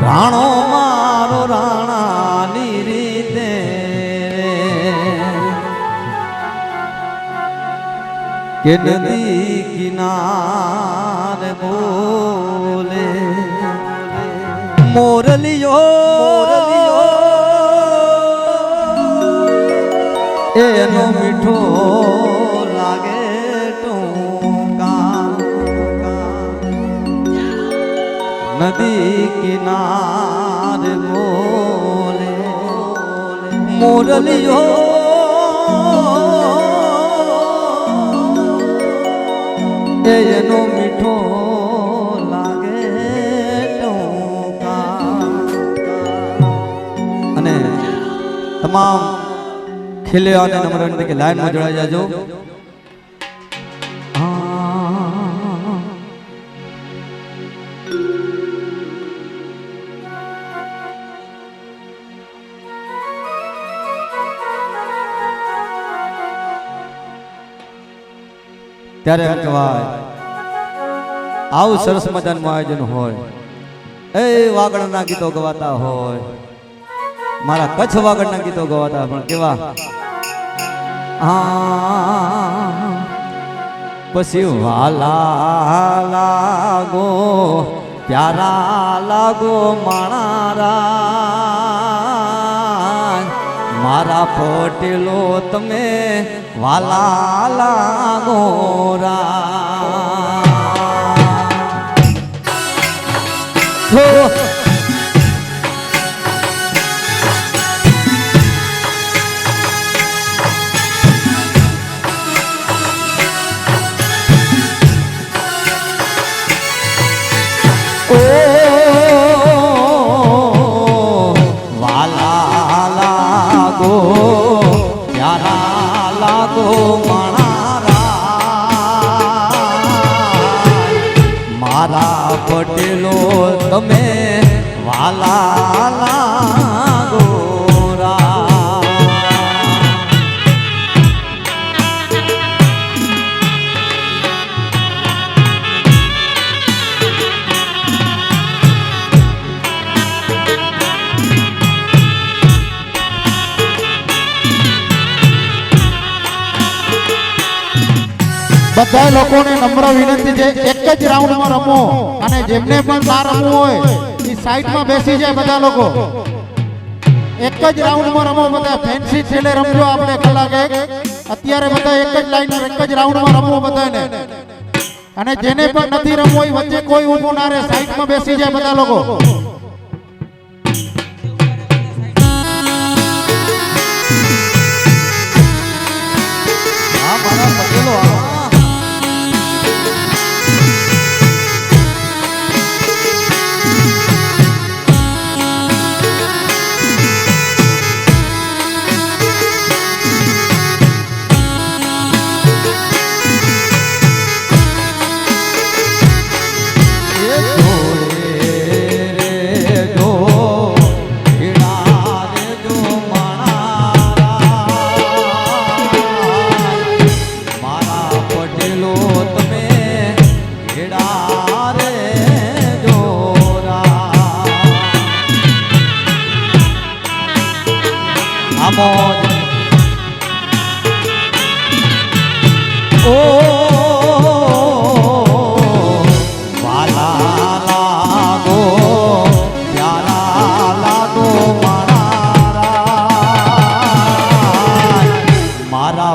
રાણો મારો રાણાની રીતે કે નદી કિનારે બોલે મોરલિયો એનો મીઠો લાગે ટૂંકા નદી કિનારે બોલે મોરલિયો એનો મીઠો લાગે ટૂંકા અને તમામ ખીલ્યો અને નમ્ર વિનંતી કે લાઈનમાં જોડાઈ જાજો. ત્યારે એમ કહેવાય આવું સરસ મજાનું આયોજન હોય, એ વાગડના ગીતો ગવાતા હોય, મારા કચ્છ વાગડના ગીતો ગવાતા પણ કેવા પછી વાલા લાગો પ્યારા લાગો માણારા મારા પટેલો તમે વાલા લાગો મારા પટેલો તમે વાલા લાગો બધા લોકોને નમ્ર વિનંતી છે, એક જ રાઉન્ડમાં રમો અને જેમને પણ બહાર રમવું હોય એ સાઈડમાં બેસી જાય. બધા લોકો એક જ રાઉન્ડમાં રમો, બધા ફેન્સી છેલ્લે રમજો. આપણે કલાક અત્યારે બધા એક જ લાઈન એક જ રાઉન્ડમાં રમવો બધાને. અને જેને પણ નથી રમવું હોય વચ્ચે કોઈ ઊભું ના રહે, સાઈડમાં બેસી જાય બધા લોકો.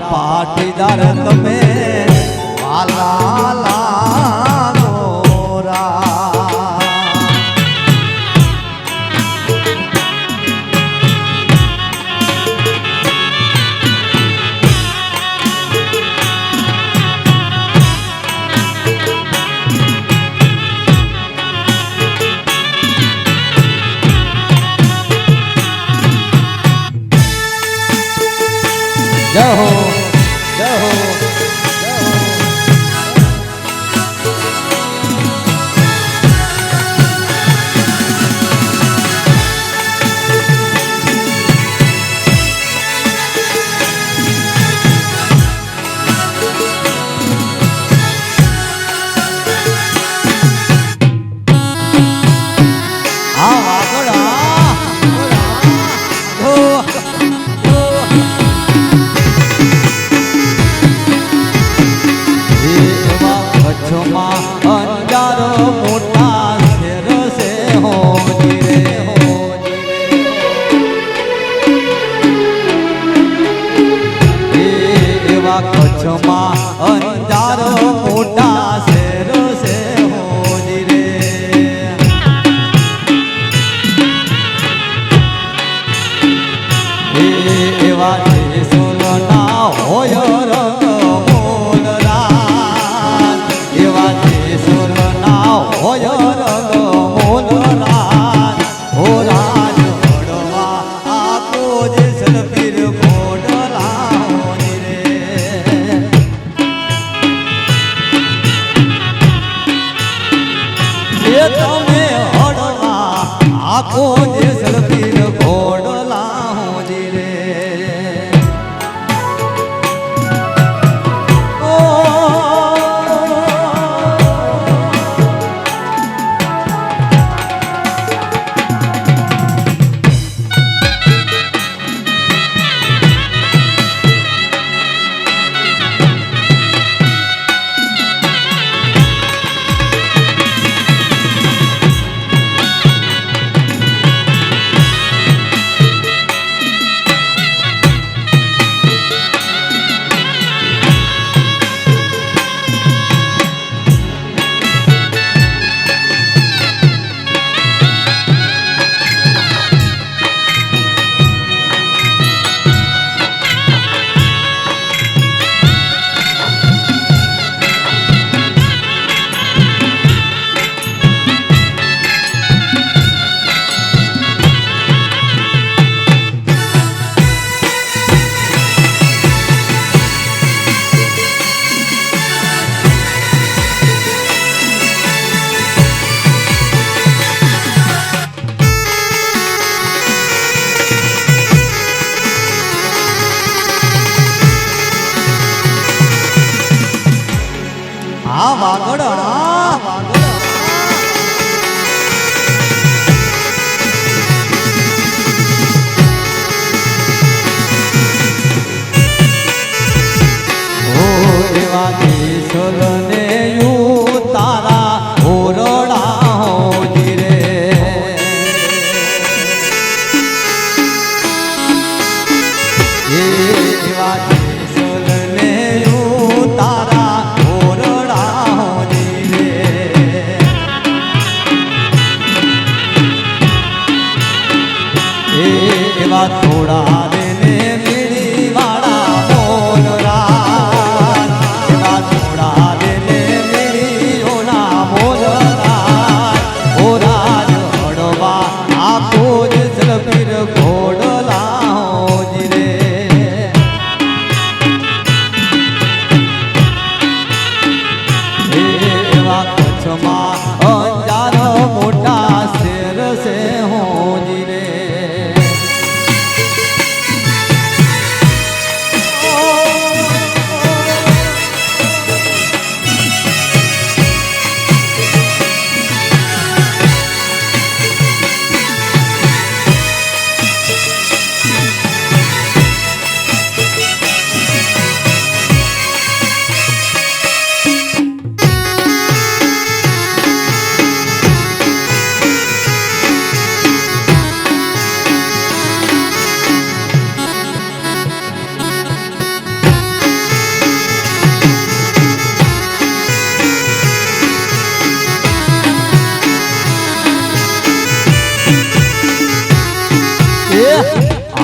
પાટીદાર તમે વાલા લાગો જય હો જય હો જય હો. આ આખો જે સલપીર ઘોડલા હોજી રે થોડા દેને મીડી વાળા બોલ રાત એવા થોડા દેને મીડી ઓના બોલ રાત ઓ રાજ હડવા આખો જ સલપીર ઘોડલા હોજી રે એવા કચ્છમાં અંજાર મોટા શેર છે હોજી રે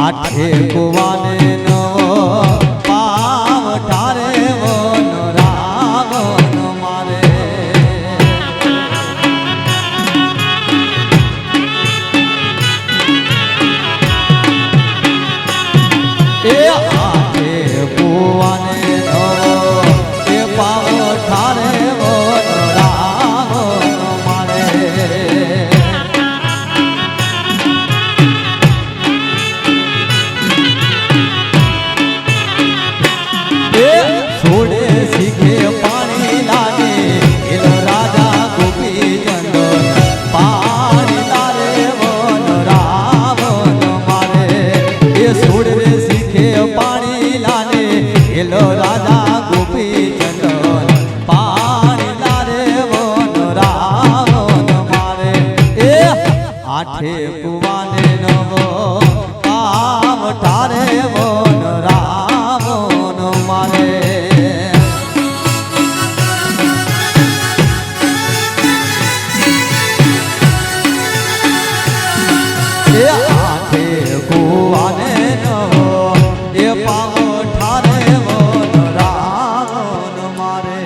આઠે કુવાને નવો પાવ ઠારે વન રાવણ મારે એ આઠે કુવાને નવો એ પાવ ઠારે વન રાવણ મારે છોડે શીખે પાણી લાગે એલો રાજા ગોપી ચંદન પાણી લારે વન રાવણ મારે એ છોડે શીખે પાણી લાગે એલો રાજા ગોપી ચંદન પાણી લારે વન રાવણ મારે એ આઠે કુવાને નવો કામ ઠારે વન રાવણ મારે આઠે કુવાને નવો એ પાવ ઠારે વન રાવણ મારે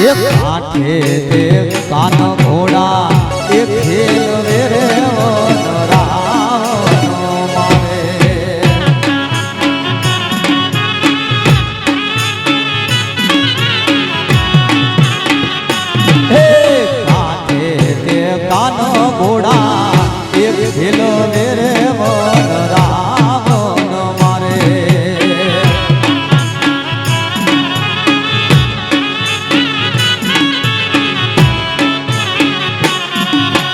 એક કાંઠે તે કાન ઘોડા એક ખેલ વેરે વન રાવણ મારે હે કાંઠે તે કાન ઘોડા એક ખેલ વેરે વન રાવણ મારે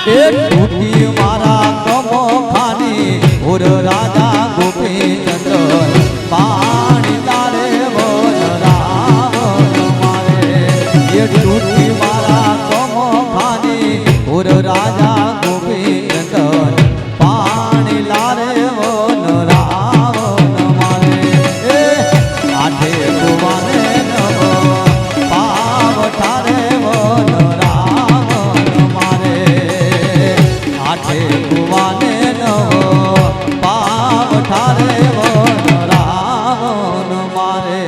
એ ટૂટી મારા કમો ખાની ઓર રાજા ગોપીચંદ્ર પાણી તારે બોલ રાવણ મારે એ ટૂટી મારા કમો ખાની ઓર રાજા ગોપીચંદ્ર પાણી લારે બોલ રાવણ મારે એ આઠે કુવાને નવ પાવ ઠારે બોલ રાવણ મારે આઠે કુવાને નવો પાવ ઠારે વન રાવણ મારે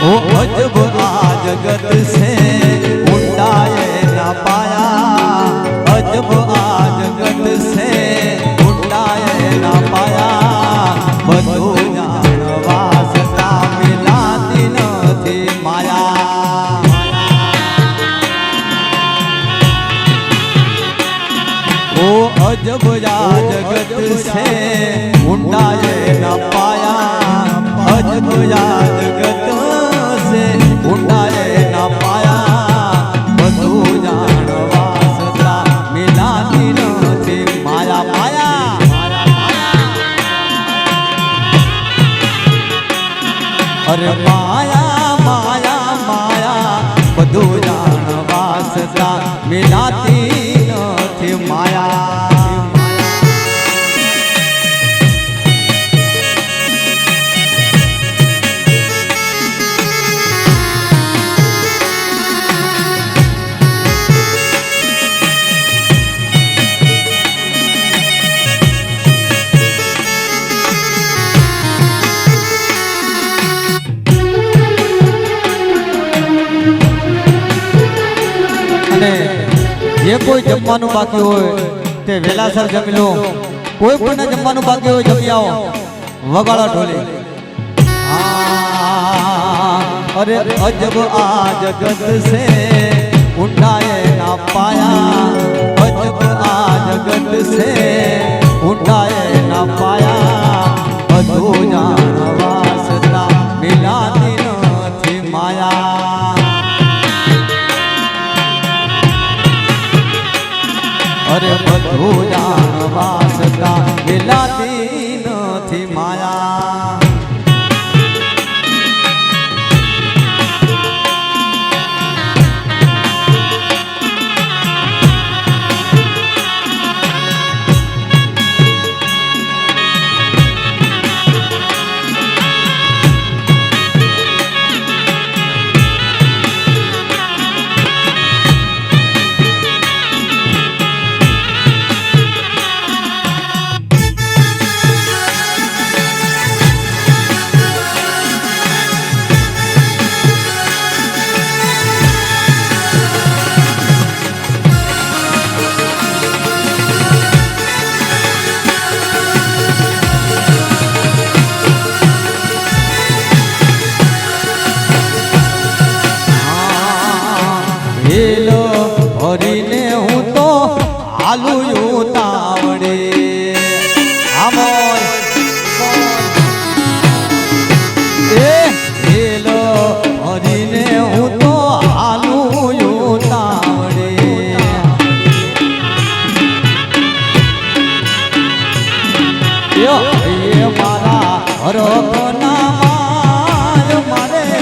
ओ अजब आ जगत से उठाए ना पाया अजब आ जगत से उठाए ना पाया બધું જાણવા છતાં મિલાતી નથી માયા ओ अजब आ जगत से उठाए ना पाया अजब आ जगत से उठाए ना पाया બધું જાણવા છતાં મિલાતી નથી માયા માયા અરે માયા માયા માયા બધું જાણવા છતાં મિલાતી નથી માયા જે કોઈ જમવાનું બાકી હોય તે વેલાસર જમી લો કોઈ પણ જમવાનું બાકી હોય જમી આવો વગાડો ઢોલે અરે અજબ આ જગત સે ઉઠાએ ના પાયા અજબ આ જગત સે ઉઠાએ ના પાયા બધું જાણવા છતાં મિલાતી નથી માયા અરે બધું જાણવા છતાં મિલાતી નથી માયા હેલો ભરીને હું તો હાલું ઉતાવળે એ હેલો ભરીને હું તો હાલું ઉતાવળે એ મારા હરખના માય મારે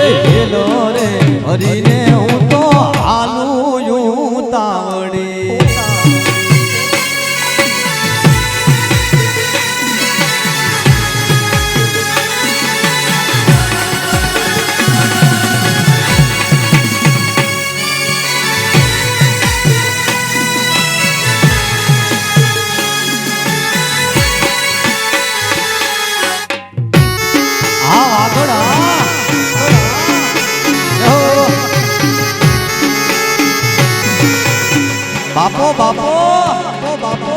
એ હેલો રે હરીને હું તો હાલું યુ તાવડી બાપો બાપો બાપો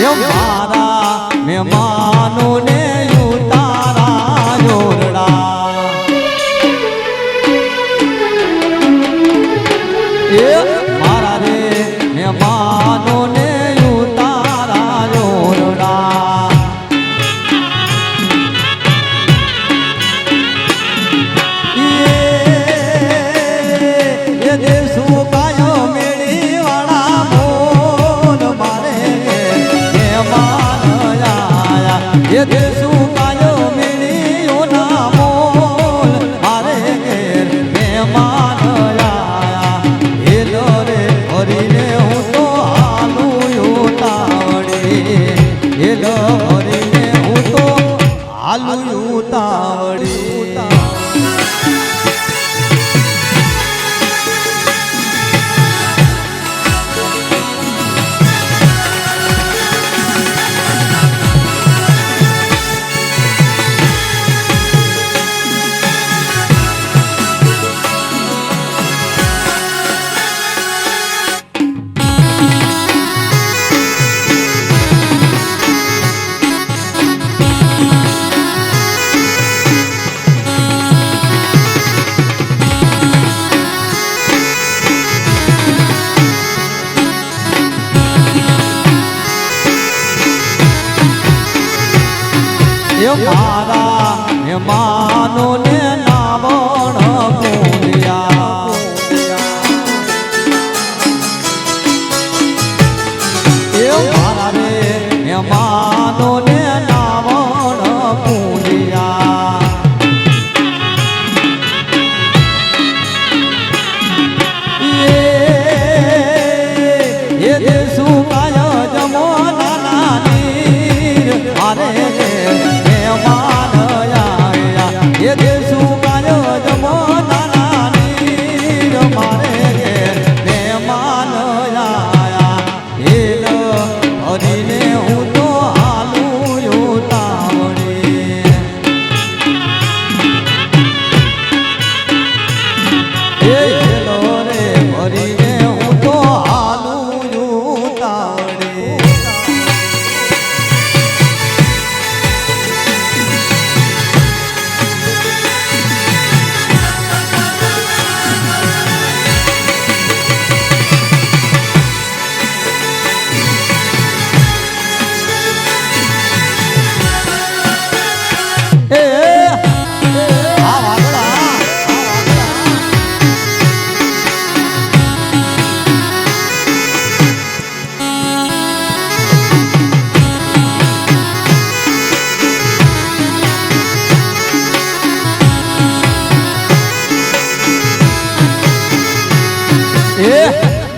એમ મારા મહેમાનો ને ઉતારા જોરડા એ મારા રે મહેમાનો ને ઉતારા જોરડા ये देशु कायो मेलियो ना मोल मारे घेर मेहमान आया हेलो रे हरीने हूँ तो हालू तावड़ी हेलो हरीने हूँ तो हालू तावड़ी મારા મહેમાનો ને નાવણ પૂર્યા એ મારા રે મહેમાનો ને નાવણ પૂર્યા એ દેશુ કાય જમો નાની મારે ये देशु कायो जमो नानी मारे घेर मेहमान आया हेलो हरीने हूँ तो हालू यू तावड़ी हेलो रे हरीने हूँ तो हालू यू तावड़ी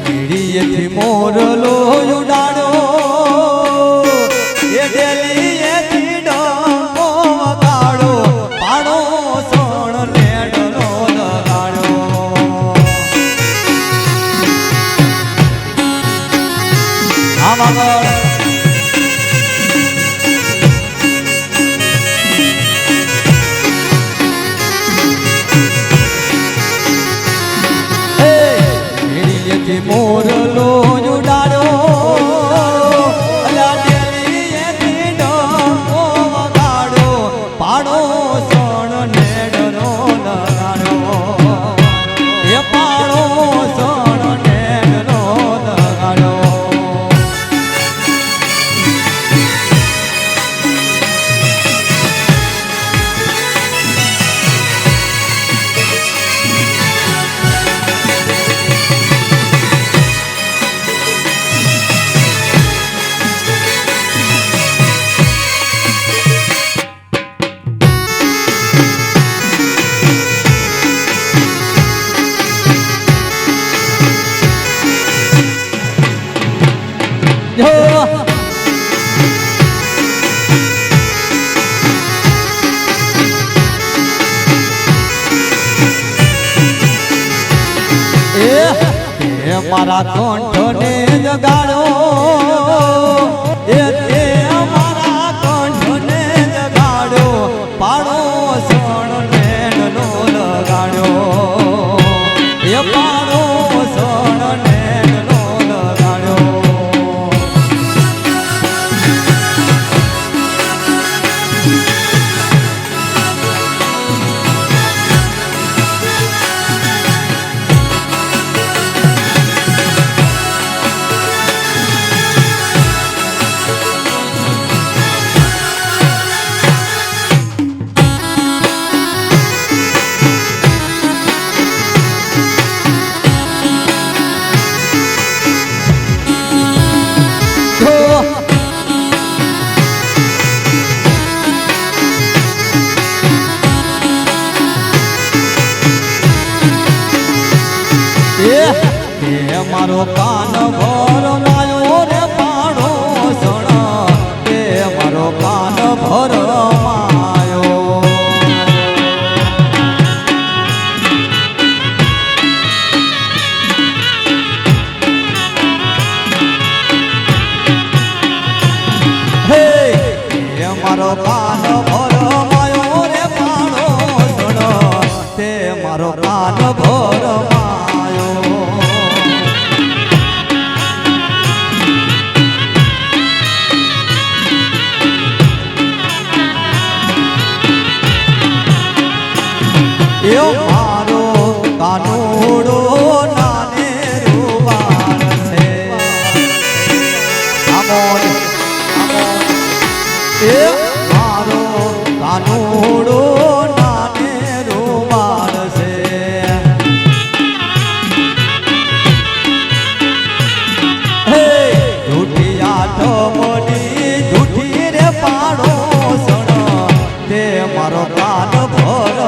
મીડીએથી મોરલો ઉડાડ્યો એ ડેલીએથી ડંકો વગાડો પાડો સોણ લેડલો લગાડ્યો આ મગર મોરલો ઉડાડ્યો અલા ડેલીએથી ડંકો વગાડ્યો પાડો સોણ નેડનો લગાડ્યો એ પાડો સોણ નેડનો લગાડ્યો એ મારા કંઠને જગાડો એ તે મારા કંઠને જગાડો પાડો સણ નેણનો લગાડ્યો એ પાડો સણ નેણનો લગાડ્યો મારો કાન ભર માયો રે પાડો સણ તે મારો કાન ભર માયો હે મારો કાન ભર માયો રે પાડો સણ તે મારો કાન ભર માયો એ મારો કાનોડો નાને રૂવાળ છે આમોન એ મારો કાનોડો નાને રૂવાળ છે હે જૂઠિયા ટમની જૂઠી રે પાડો સણ તે મારો કાન ભર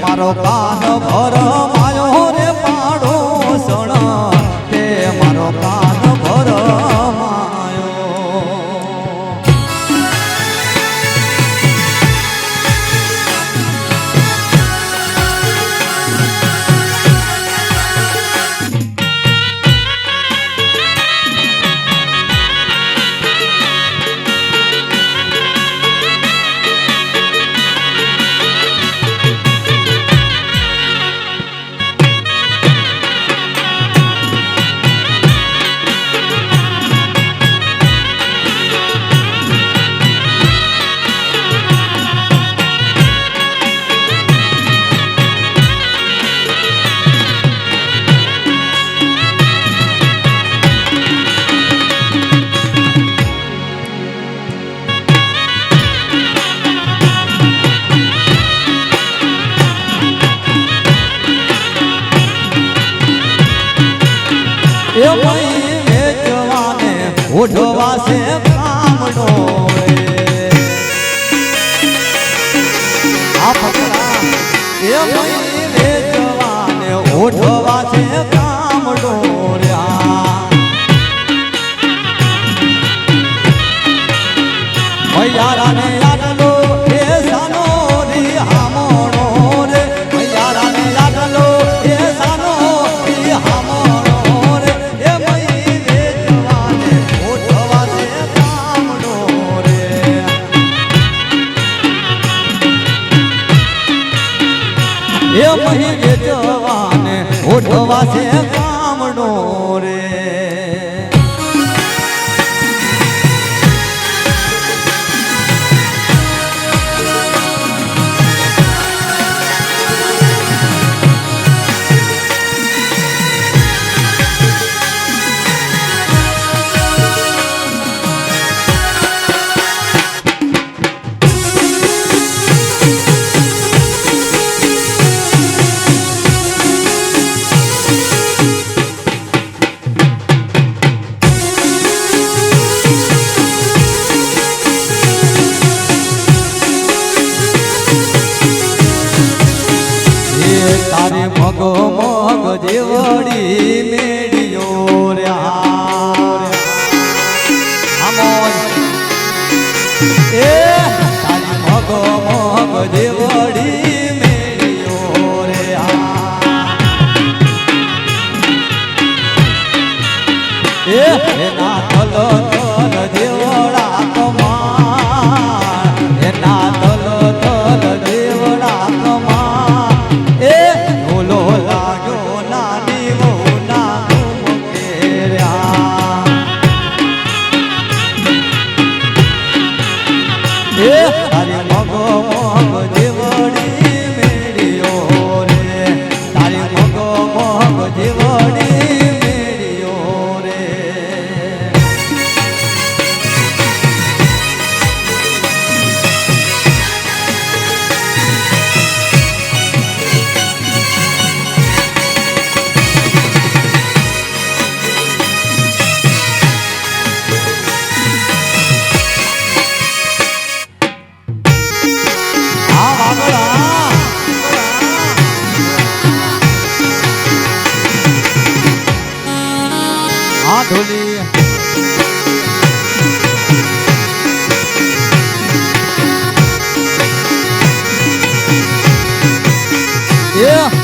મારો કાન ભર માયો રે પાડો સણ તે મારો કાન ભર માયો એ મહી વેચવાને ઓઢવા છે કામડો આ પકડા એ મહી વેચવાને ઓઢવા છે કામડો મૈયારાને આટલો એ સાનો રી હામણો રે મૈયારાને આટલો એ સાનો રી હામણો એ મહી વેચવાને ઓઢવા છે કામડો રે તારે મગ મગ જેવડી મેળ્યો રહ્યા એના તલો તલ દેવડા કમાન એના તલો તલ દેવડા કમાન એ ઢોલો લાગ્યો નાની વહુ ના ઘૂમકેર્યા એ તારી મગો મગ દેવડી મેળ્યો રે તારી મગો મગ દેવડી મેળ્યો રે આ વાગડા આ ઢોલી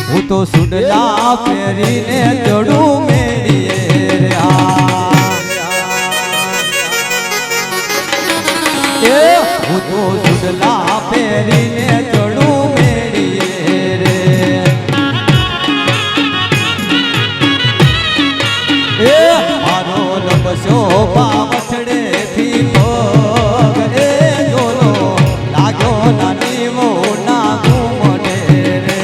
હું તો સુડલા પહેરીને ચડું મેળીએ હું તો સુડલા પહેરીને ચડું મેળીએ રે મારો લપસો પાવઠડે થી પગ એ જોલો લાગ્યો નાની વહુ ના ઘૂમને રે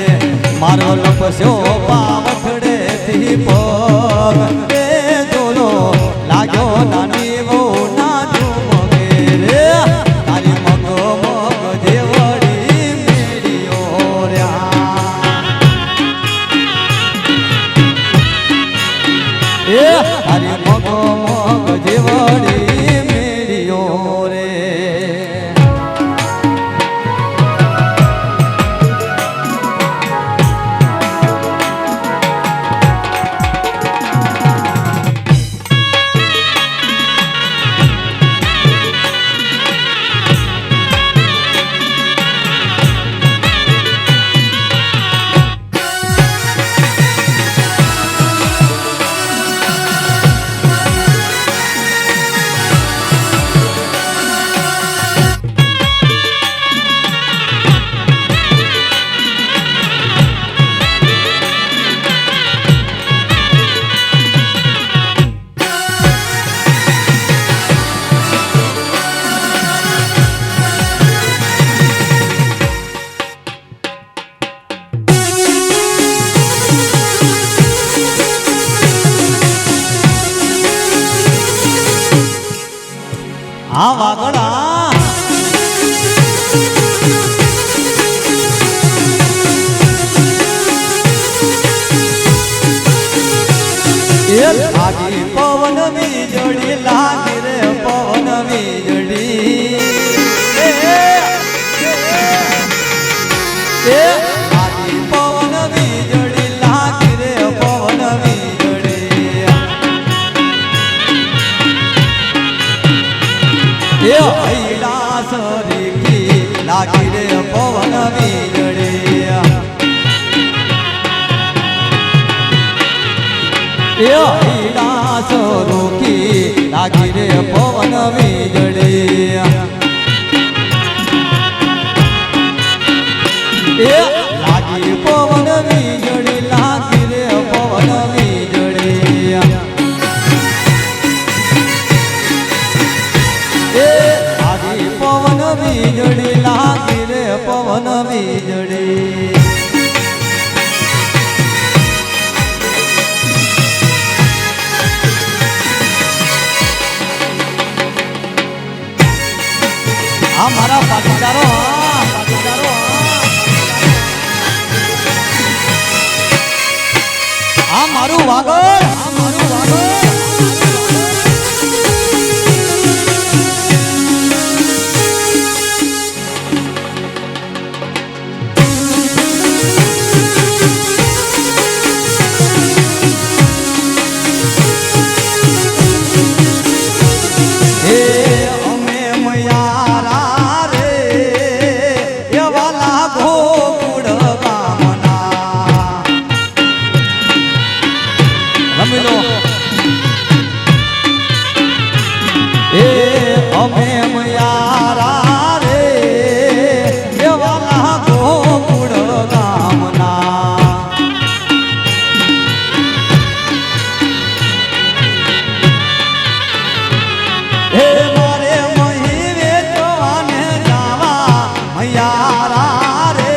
મારો લપસો પાવઠડે થી પગ એ જોલો લાગ્યો નાની વહુ ના ઘૂમને રે તારી મગ મગ દેવડી મેળ્યો રહ્યા તારી મગો મગ જેવડી મેળ્યો રે આ વાગડા એ લાગી પવન વીજળી લાગી રે પવન વીજળી એ લાગી પવન વીજળી લાગી રે પવન વીજળી એ હૈલાસ રેખી લાગી રે પવન વીજળી એ હૈલાસ રોકી લાગી રે પવન વીજળી એ લાગી પવન વીજળી લાગી રે પવન વીજળી એ લાગી પવન વીજળી લાગી રે પવન વીજળી આ મારા પાટીદારો આ મારું વાગડ અમે મયારા રે એવા ગોકુળ ગામના હે મારે મહી વેચવાને જાવા મયારા રે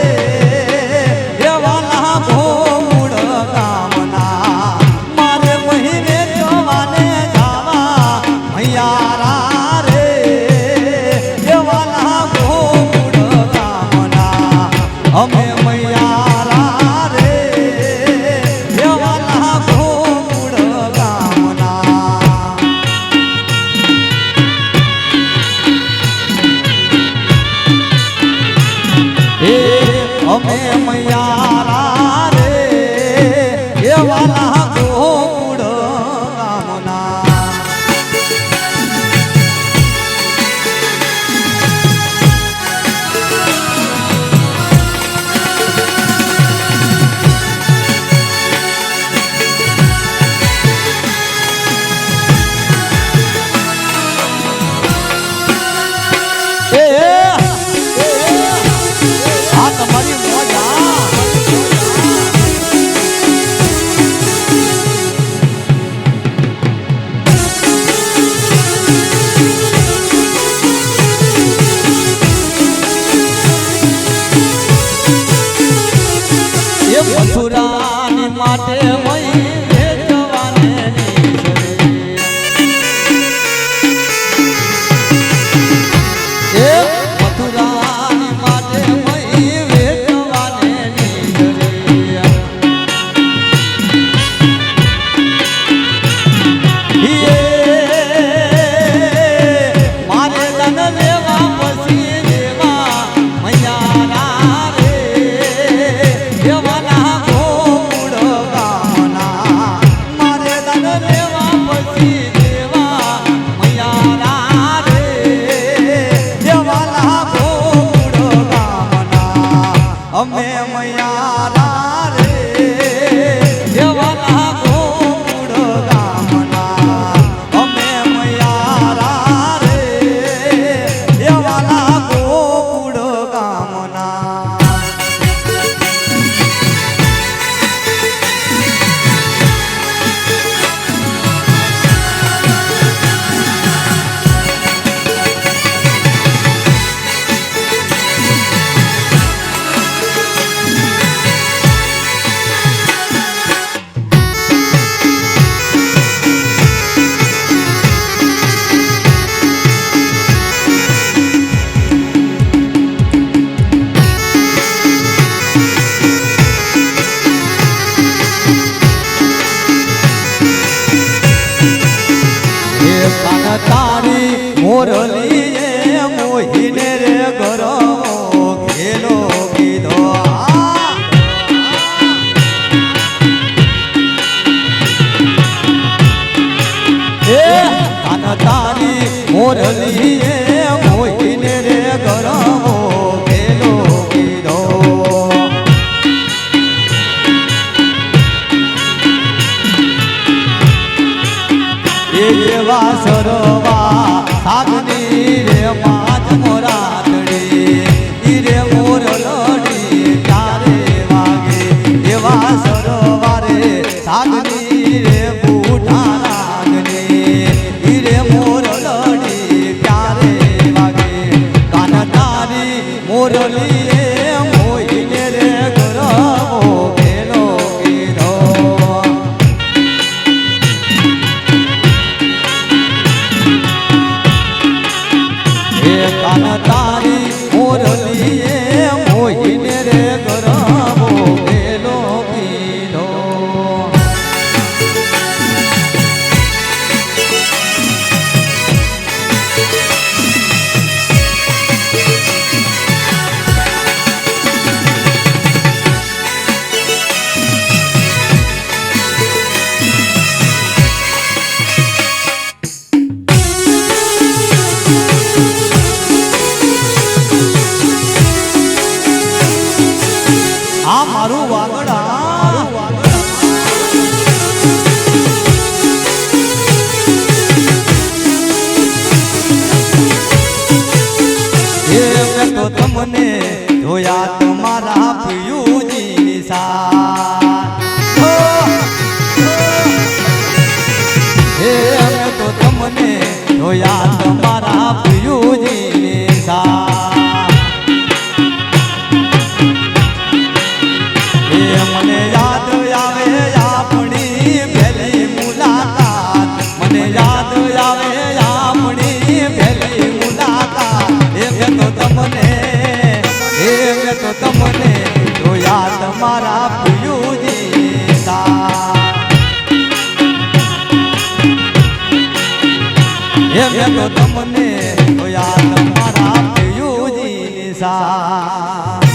એવા ગોકુળ ગામના મારે મહી વેચવાને જાવા મયારા રે એવા ગોકુળ ગામના અમે મયારા રે એવા ગોકુળ ગામના હે અમે મયારા રે એવા ગોકુળ ગામના આ તમારી મોજા એ મથુરાની માટે મહી વેચવાને એ મથુરાની માટે મહી વેચવાને મારે તન લેવા પછી દેવા મયારા રે એવા ગોકુળ ગામના મારે તન લેવા પછી દેવા મયારા રે એવા ગોકુળ ગામના અમે મયારા રે એવા ગોકુળ ગામના અમે મયારા રે એવા ગોકુળ ગામના તારી મોરલી એ મોહીને રે ગરો ખેલો કીધો એ કાન તારી મોરલી એ મોહીને રે ગરો ખેલો કીધો એવા સરોવા સાગની રે માત મોરાતડી ઈ રે મોર લડી ચારે વાગે એવા સરોવારે સાગની રે બૂઢા નાગની ઈ રે મોર લડી ચારે વાગે કાન તારી મોરલી એ મોહીને રે ગરવો ખેલો કીધો કાન તારી મોરલી એ મોહીને રે ગરવો ખેલો કીધો તમને જોયા તમારા પિયુજીની સાથ હે અમે તો તમને જોયા તમારા પિયુજીની સાથ હે મને યાદ આવે આપણી પહેલી મુલાકાત મને યાદ આવે આપણી પહેલી મુલાકાત મેં તો તમને જોયા તમારા પિયુજીની સાથ મેં તો તમને જોયા તમારા પિયુજીની સાથ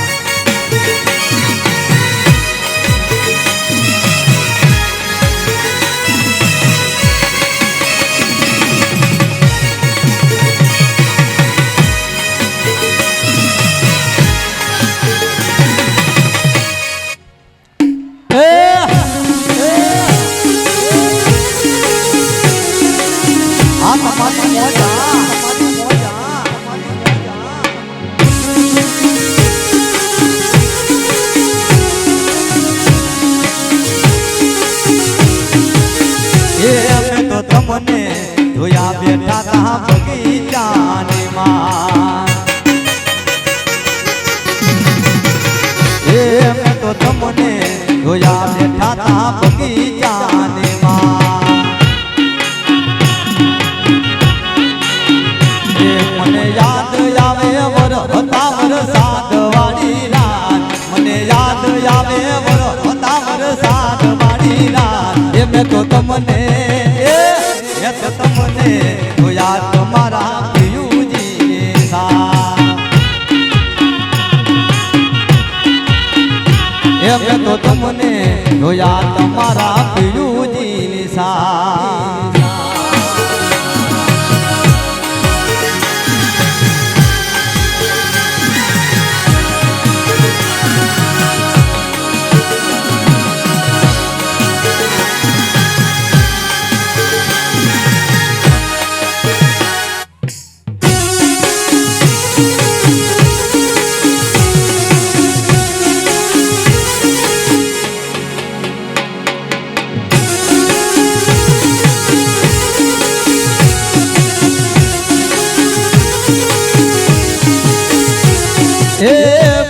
તમને જોયા બેઠા તા બગીચાની માં મેં તો તમને જોયા બેઠા તા બગીચાની માં મને યાદ આવે હતા વરસાદ વાળી રાત મને યાદ આવે હતા વરસાદ વાળી રાત મેં તો તમને જોયા તમારા પિયુજીની સાથ મેં તો તમને જોયા તમારા પિયુજીની સાથ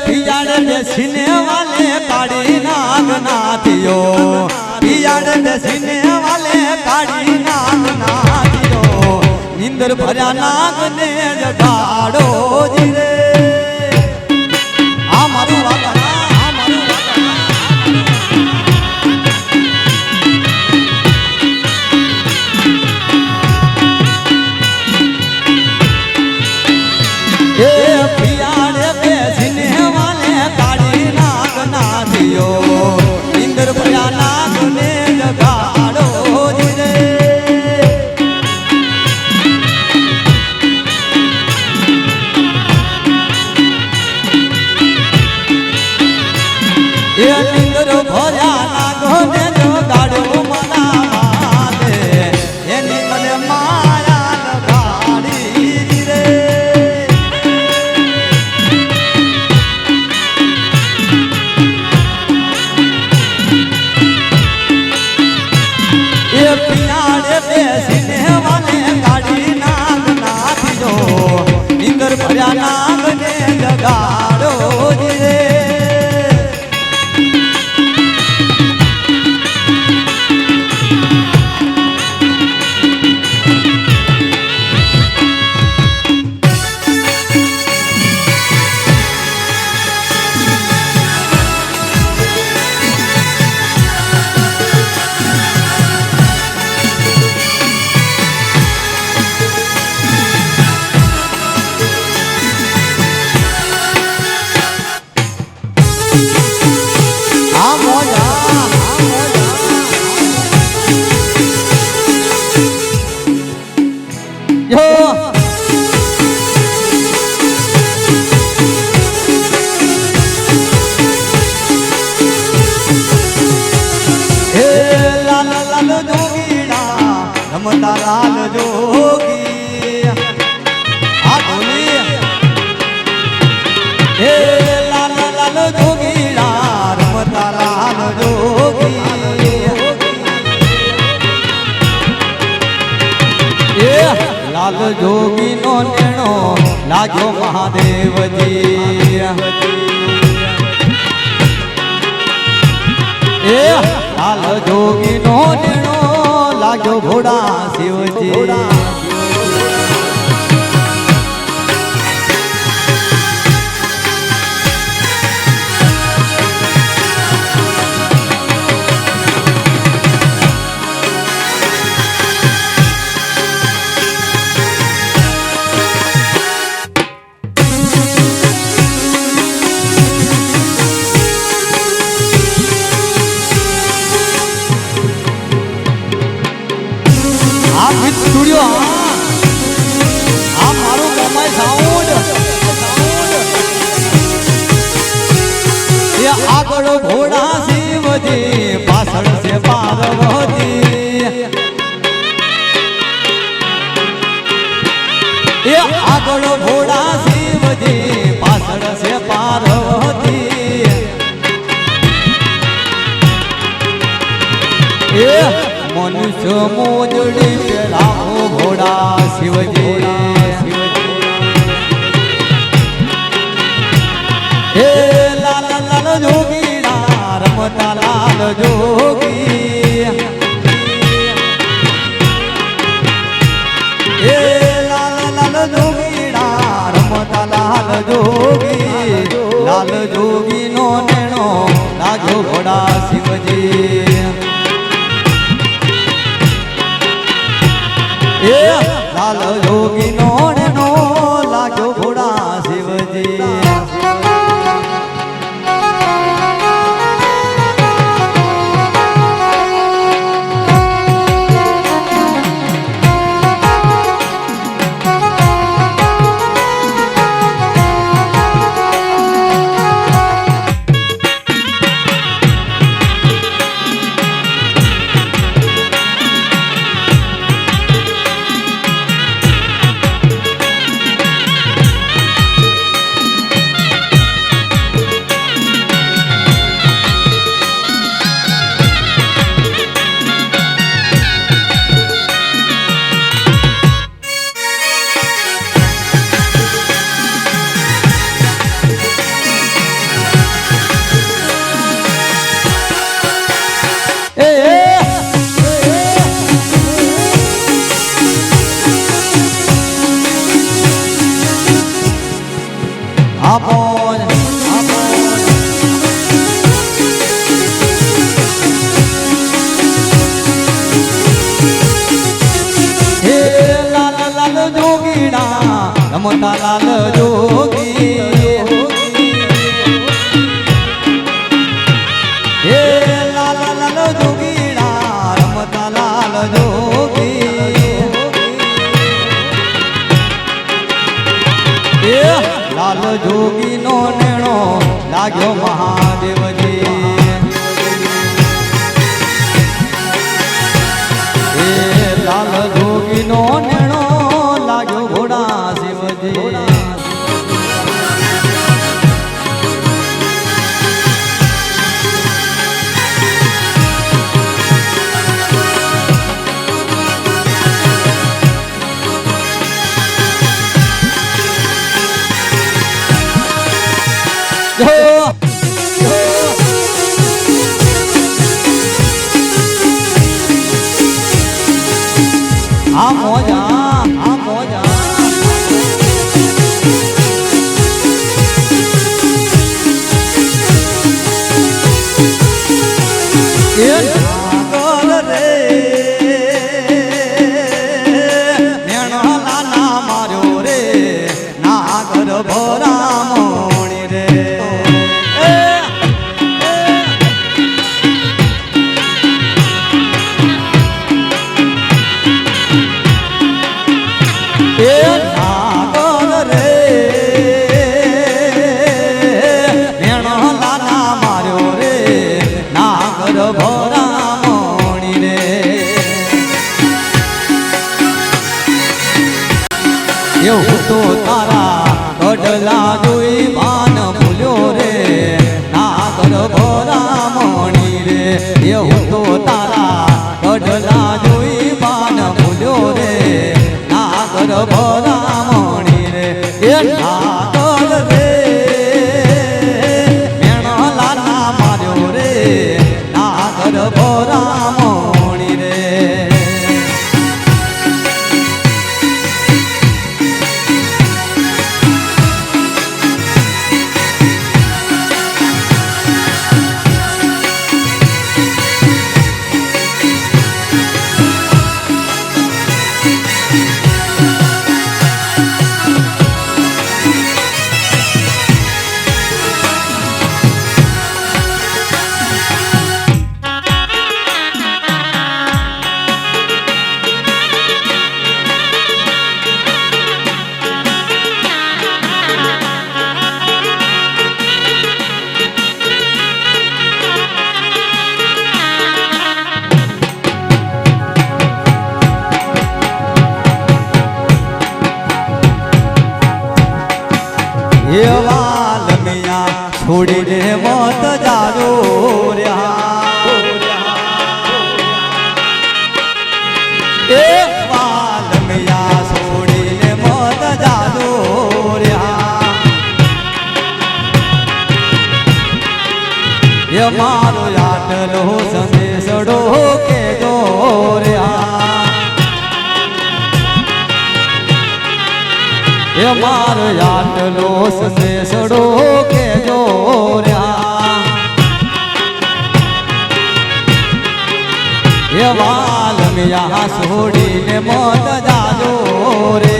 પિયાડ બેસીને વાલે કાઢી નાગ નાથિયો પિયાડ બેસીને વાલે કાઢી નાગ નાથિયો નિંદર ભર્યા નાગને જગાડો જીરે આ મારું વાગણા આ મારું વાગણા એ પિયાડ બેસીને વાલે કાઢી નાગ નાથિયો નિંદર ભર્યા નાગને જગાડો જીરે એ નિંદર ભર્યા નાગને જગાડો મના દે એની મને માયા લગાડી રે એ પિયાડે બેસીને વાલે કાઢી નાગ નાથિયો નિંદર ભર્યા નાગને જગાડો રે લાલ જોગી નો નેણો લાગ્યો મહાદેવજી એ લાલ જોગી નો નેણો લાગ્યો ભોળા શિવજી સ્ટુડિયો આ મારું કમાય સાઉન્ડ એ આગળ ભોળા શિવજી પાછળ છે પાર્વતી એ આગળ ભોળા શિવજી પાછળ છે પાર્વતી એ મનુષ્ય મોજડી પેલાવો ભોળા શિવજી હે લાલ લાલ જોગીડા રમતા લાલ જોગી હે લાલ લાલ જોગીડા રમતા લાલ જોગી લાલ જોગી નો નેણો લાગ્યો ભોળા શિવજી એ લાલ જોગી નો નેણો લાગ્યો ભોળા શિવજી રમતા લાલ જોગી હે લાલ લાલ જોગીડા રમતા લાલ જોગી એ લાલ જોગી નો નેણો લાગ્યો મહાદેવજી એ લાલ જોગી નો નેણો લાગ્યો ભોળા શિવજી આ મોજા એ નાગલ રે નેણો લાલા માર્યો રે નાગર ભોરા મોણી રે એ નાગર રે નેણો લાલા માર્યો રે નાગર ભોરા મોણી રે એવું તો તારા ગઢલા જોઈ ભાન ભૂલ્યો રે નાગર ભોરા મોણી રે એવું તો તારા ગઢલા જોઈ ભાન ભૂલ્યો રે ભરામણી રે એ નાગર રે મેણો લાલા માર્યો રે નાગર ભરામણી રે એવા લમિયા છોડીને મત જાજો રહ્યા એવા લમિયા છોડીને મત જાજો રહ્યા એ મારો આટલો સંદેશડો કેજો રહ્યા એ મારો આટલો સંદેશડો કેજો રહ્યા એ વાલમિયા છોડીને મત જાજો રે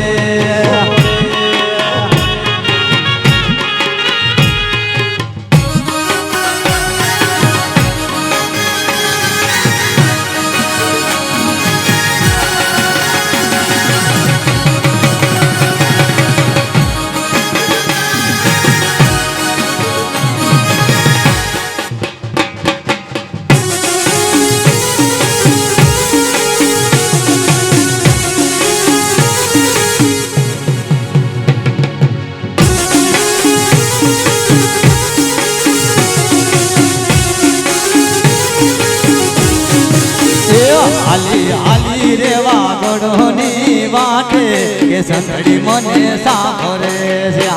આલી આલી રે વાગડોની વાટે કે સંતડી મને સાંભળે છે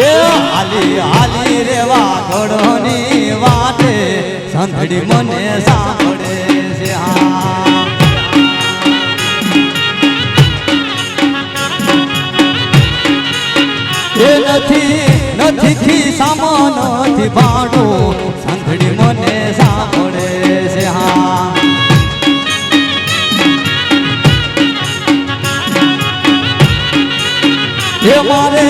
એ આલી આલી રે વાગડોની વાટે સંતડી મને સાંભળે છે એ નથી ખિસ્સામાં નથી ભાડું સંઘડી મને સાંભળે છે એ મારે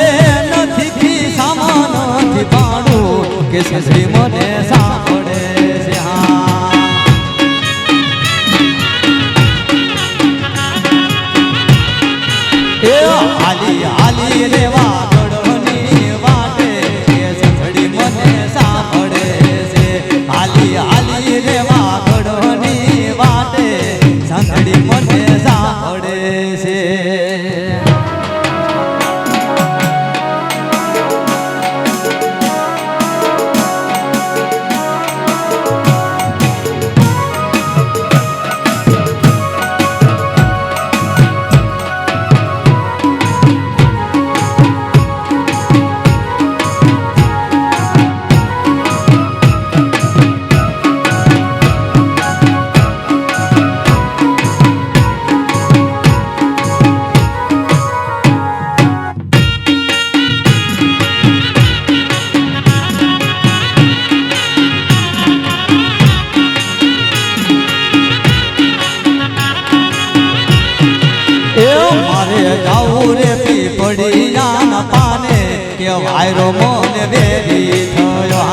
નથી ખિસ્સામાં નથી ભાડું કે સંઘડી મને સાંભળે છે એ આલી આલી રેવા મને સાંભળે છે પીપળિયાના પાને કે વાયરો મોન વેરી થયો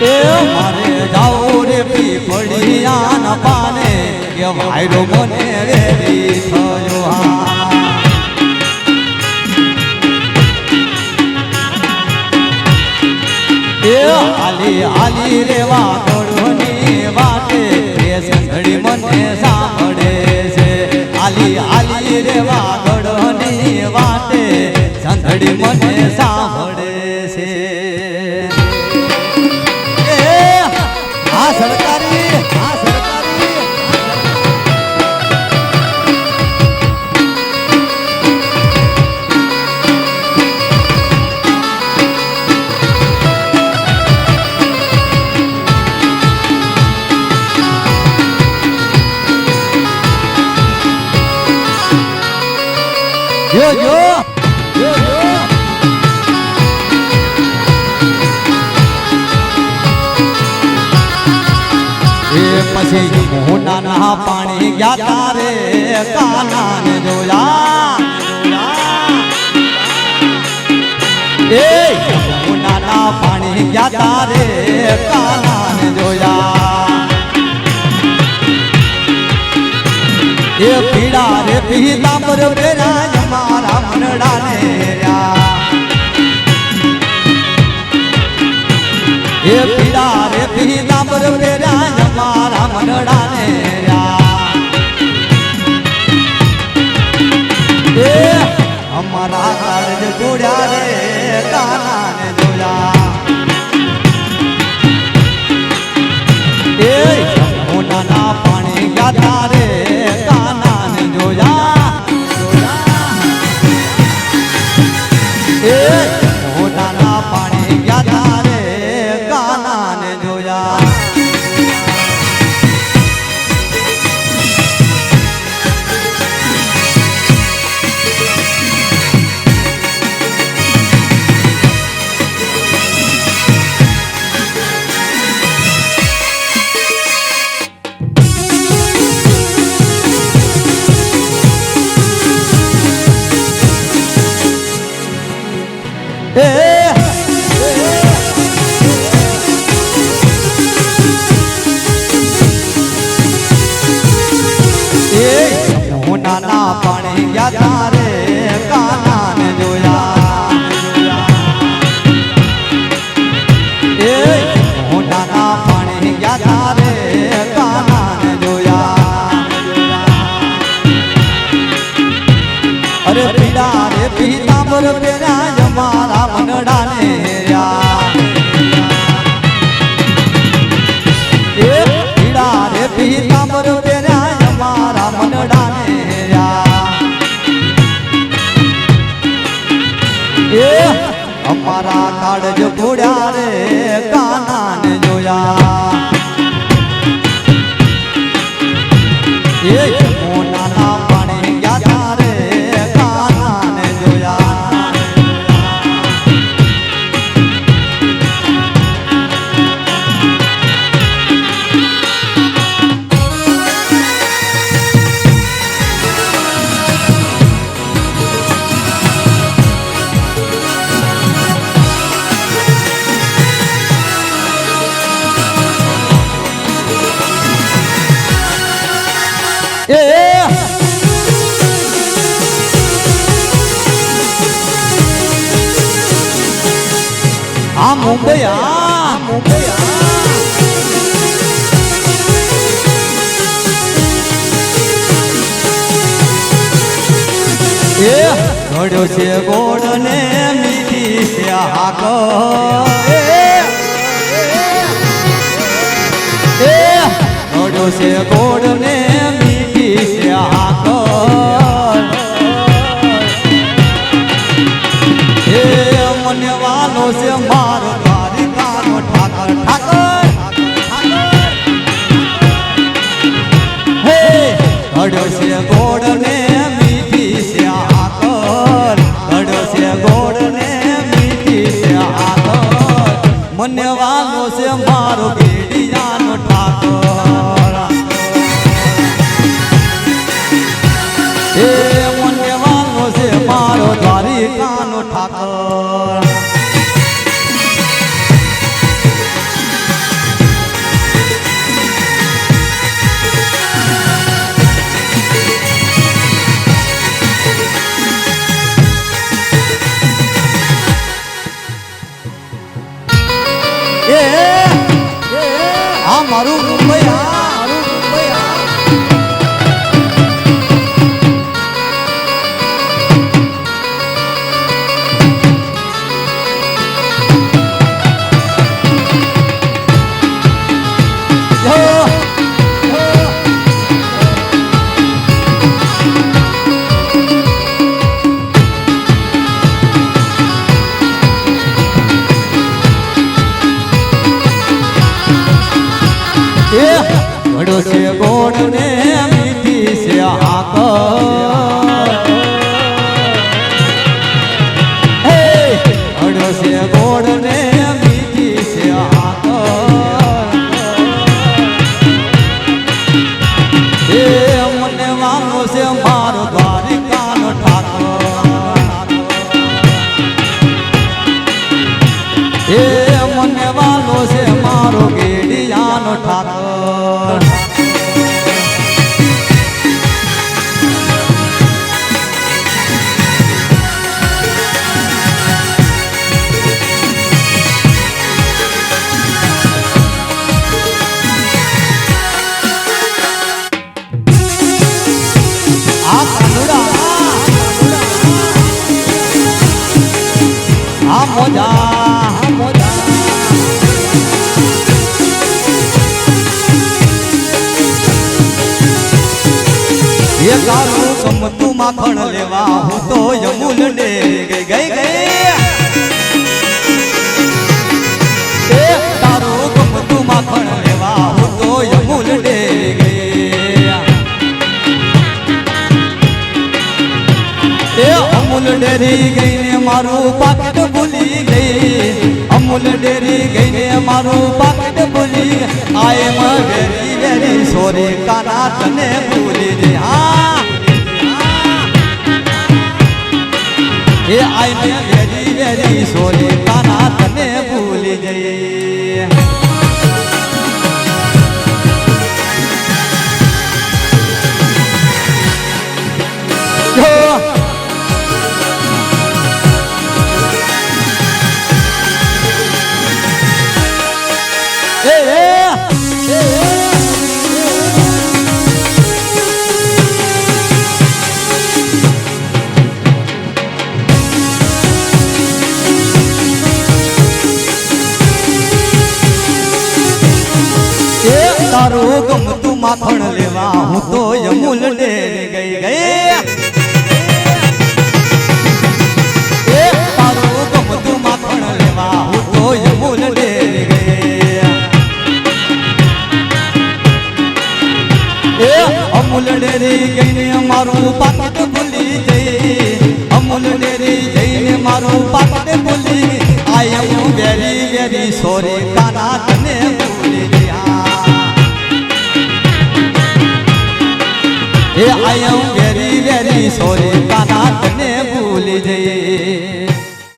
એ મારે જાઉં રે પીપળિયાના પાને કે વાયરો મને વેરી થયો એ આલી આલી રેવા ગોળની વાટે સંઘડી મને સાંભળે છે આલી આલી રે વાગડની વાટે સંઘડી મને સાંભળે પછી મોહના પાણી ગયા તારે કાનાને જોયા એ મોહના પાણી ગયા તારે કાનાને જોયા એ પીડા રે પીતાંબર બેરા મારા મનડાને રહ્યા એ પીડા રે પીતાંબર બેરા મારા મનડાને રહ્યા એ અમારા કાળજ જોડ્યા રે કાનાને જોયા એ મોહના પાણી ગાતા રે કાનાને જોયા એ મોહના પાણી ગાતા રે કાનાને જોયા મોહના પાણી ગયા તારે કાનાને જોયા એ મોહના પાણી ગયા તારે કાનાને જોયા અરે પીડા રે પીતાંબર બેરા મારા મનડાને રહ્યા એ પીડા રે પીતાંબર બેરા મારા મનડાને એ અમારા કાળજ ઘોડ્યા રે કાનાને જોયા એ મોહના પાણી ગયા તારે કાનાને જોયા આ મુંબઈ એ ઘડ્યો છે ગોળ ને મીઠી છે હાક એ ઘડ્યો છે ગોળ ને મીઠી છે હાક એ મને વાલો છે મારો દ્વારિકાનો ઠાકર ઠાકર હે ઘડ્યો છે ગોળ ને મીઠી છે હાકર ઘડ્યો છે ગોળ ને મીઠી છે હાકર મને વાલો છે મારો બેડિયાનો ઠાકર એ મને વાલો છે મારો દ્વારિકાનો ઠાકર આ મારું મુંબઈ ઘડો છે ગોળ ને મીઠી છે હાકર હે ઘડો છે ગોળ ને મીઠી છે હાકર એ મને વાલો છે મારો ગેડિયાનો ઠાકર આ કાનુડા આ મોજા એ કાલું ગમતું માખણ લેવા હું તો યમુલ ને ગઈ એ તારું ગમતું માખણ લેવા હું તો યમુલ ને એ અમૂલ ડેરી ગઈને મારું પાકીટ ભૂલી ગઈ અમૂલ ડેરી ગઈને મારું પાકીટ ભૂલી આય વેરી વેરી સોરી કાના તને ભૂલી જઈ હા એ આય વેરી વેરી સોરી કાના તને ભૂલી જઈ તારું ગમતું માખણ લેવા હું તો યમુલ